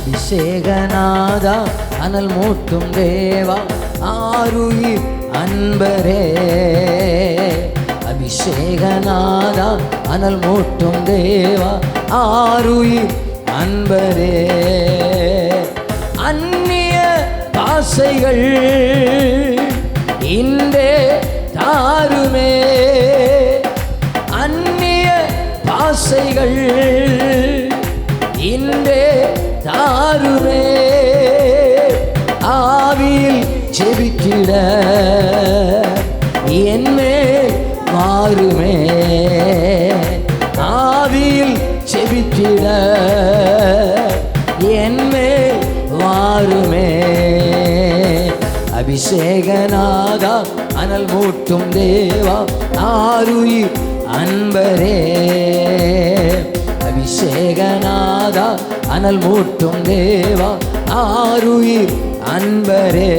அபிஷேகநாதா அனல் மூட்டும் தேவா ஆருயிர் அன்பரே. அபிஷேகநாதா அனல் மூட்டும் தேவா ஆருயிர் அன்பரே. அந்நிய பாசைகள் இன்றே தாருமே. அந்நிய பாசைகள் இன்றே தாருமே. ஆவியில் ஜெபிக்கிட என்மேல் மாறுமே. ஆவியில் ஜெபிக்கிட என்மேல் மாறுமே. அபிஷேகநாதா அனல் மூட்டும் தேவா ஆருயிர் அன்பரே. அபிஷேகநாதா அனல் மூட்டும் தேவா ஆருயிர் அன்பரே.